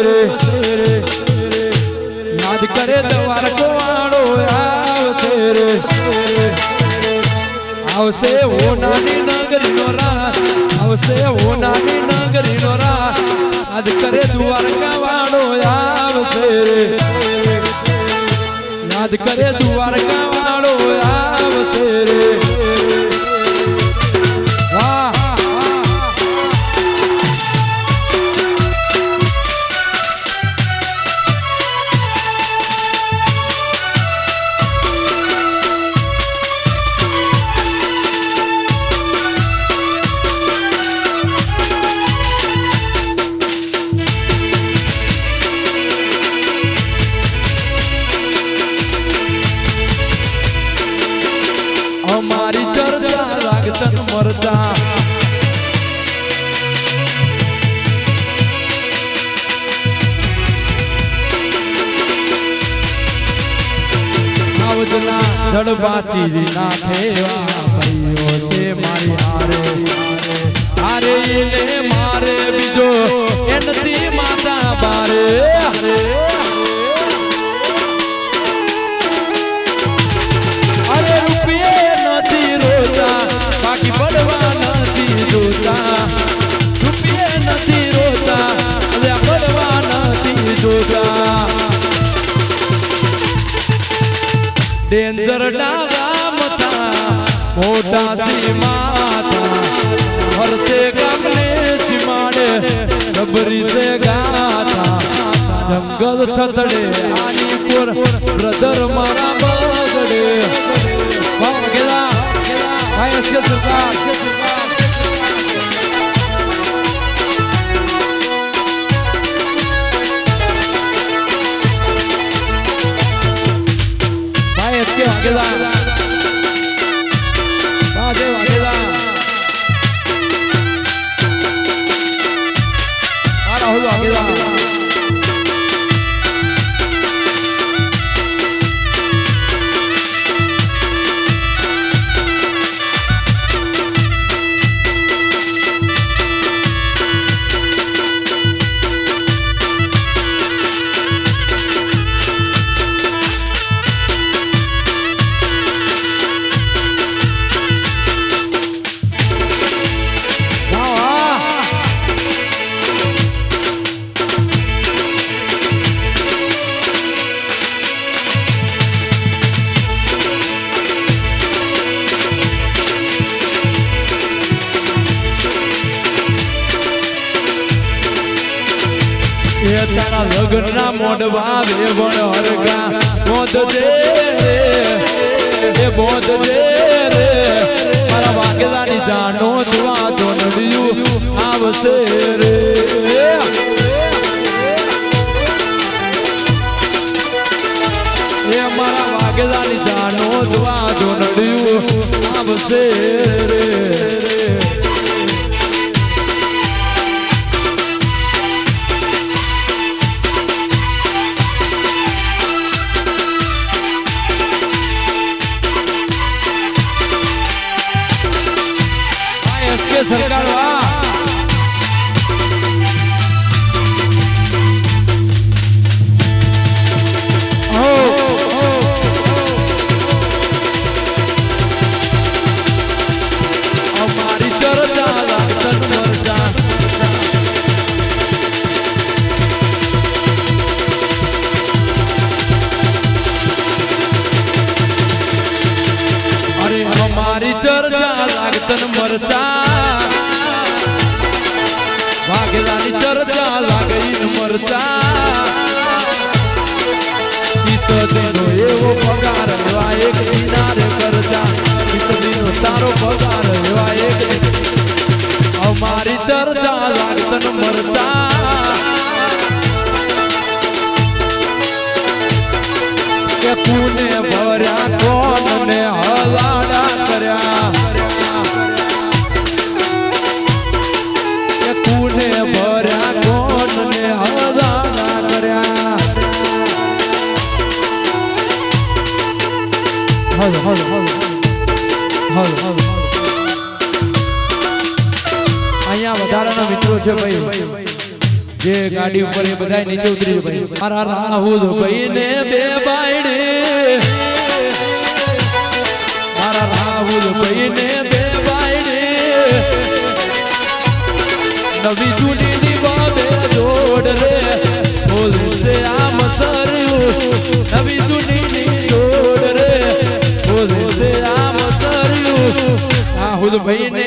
રે યાદ કરે દ્વારકો વાળો આવશે રે આવશે ઓ નાની નગરી નો રાત આવશે ઓ નાની નગરી નો રાત યાદ કરે દ્વારકા વાળો આવશે રે યાદ કરે દ્વારકા વાળો આવશે રે हमारी चर्चा लागतन मरता आवजना धड़बाती नाखेवा भाईओ से मारी हारे हारे ने मारे बीजो एनती माता बारे अरे रुपये નથી રોતા બાકી પડવા નથી જોતા રૂપિયે નથી રોતા અરે પડવા નથી જોતા ડેન્જર ના ગામ તા મોટા સીમાતા હરતે ગામને સીમાડે ડબરી સે ગાતા જંગલ થતડે આનીપુર બ્રધર મારા બગડે Vamos, vai a ser vai aqui, Aguilar. Valeu, Aguilar. Para o Aguilar. તારા લગ્ન ના મોઢવા વેવણ હરગા બોધ દે રે બોધ દે રે મારા વાગેલાની જાનો દુઆ તો નડિયું આવશે રે એ મારા વાગેલાની જાનો દુઆ તો નડિયું આવશે રે सरकार हमारी चर्चा लागतन मरता अरे हमारी चर्चा लागतन मरता વાગેલાની ચર્ચા લાગી મરતા ઈસદીનો એવો પગાર એવા એક દિનારે કરતા ઈસદીનો તારો પગાર એવા એક અમારી ચર્ચા લાગતન મરતા કે કુને ભર્યા કોને હલાડા કર્યા કુને ભર્યા કોને હલાડા કર્યા હલ હલ હલ હલ હલ અહીંયા વધારાના મિત્રો છે ભાઈ જે ગાડી ઉપર એ બધા નીચે ઉતરી ભાઈ મારા રાહુલ ભાઈ ને બે બાયડે મારા રાહુલ ભાઈ ને બે બાયડે નવી જૂની ની બાબે જોડ રે બોલશે આમ સર્યું નવી જૂની ની જોડ રે બોલશે આમ સર્યું રાહુલ ભાઈ ને